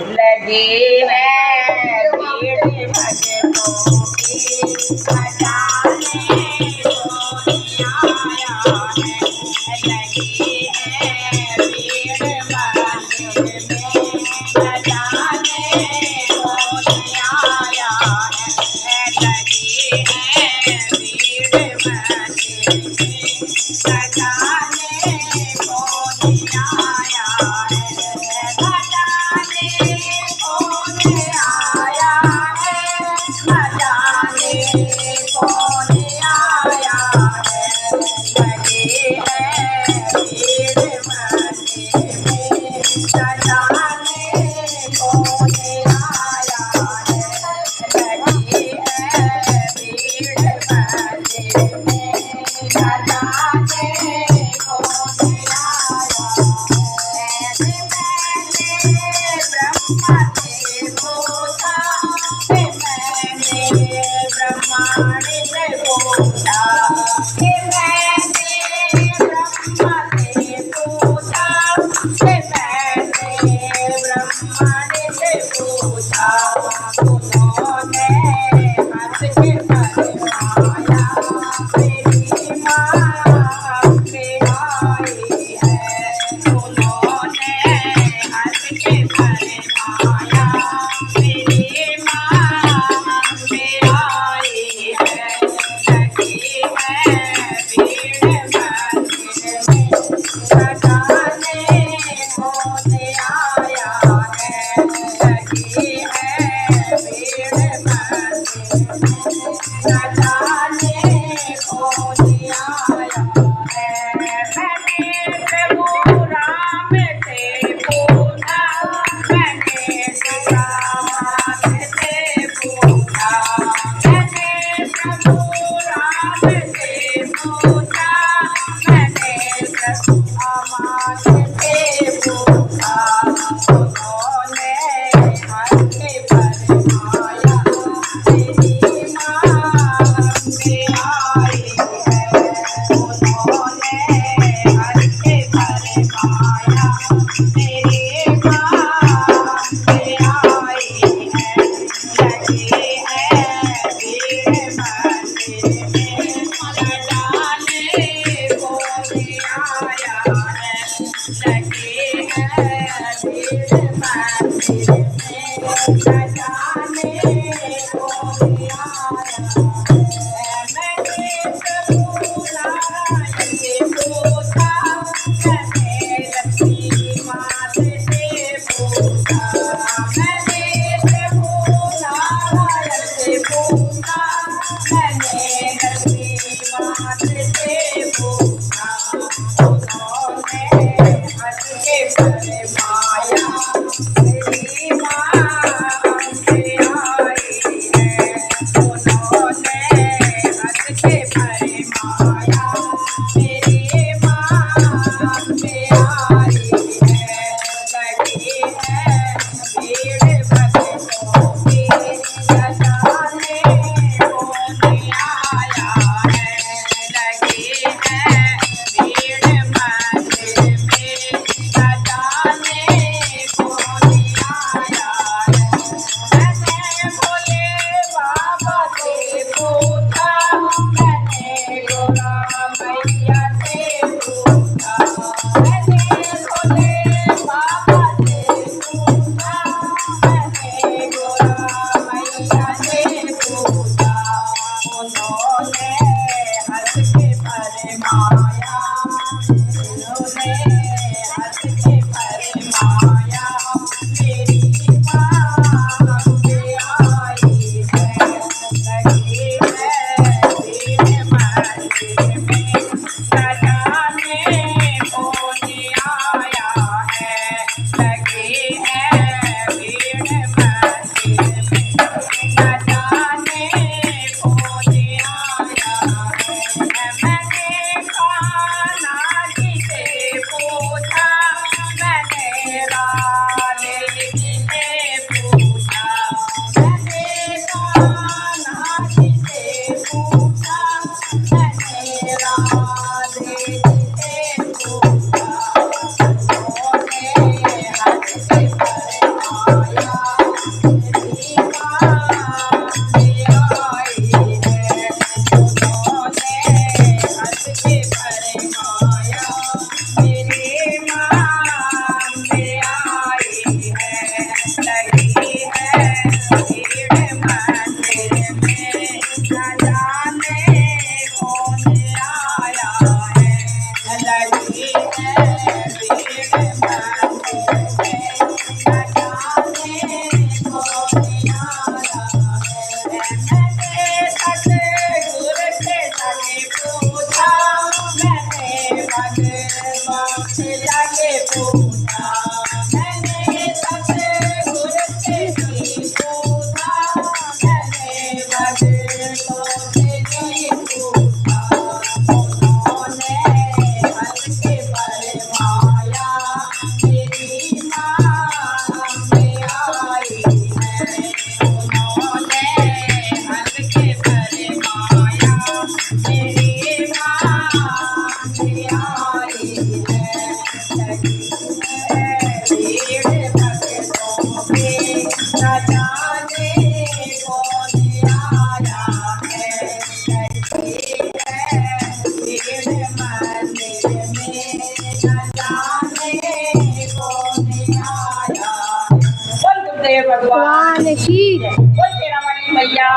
लगे हैं भीड़ भजनों की बजाने कोई आया है। लगी है भीड़ मंदिर में बजाने कोई आया है। लगी है भीड़ मंदिर में बजाने कोई आया है। मैंने सतगुर से जी पूछा, मैंने भक्तों से जी पूछा, उन्होंने हंस के फरमाया मेरी माँ में आई है। उन्होंने हंस के फरमाया मेरी माँ में आई है। भीड़ भक्तों के न जाने कौन आया है। भीड़ मंदिर में न जाने कौन आया है। बोल गुरुदेव भगवान भगवान की बोल तेरा वाली मैया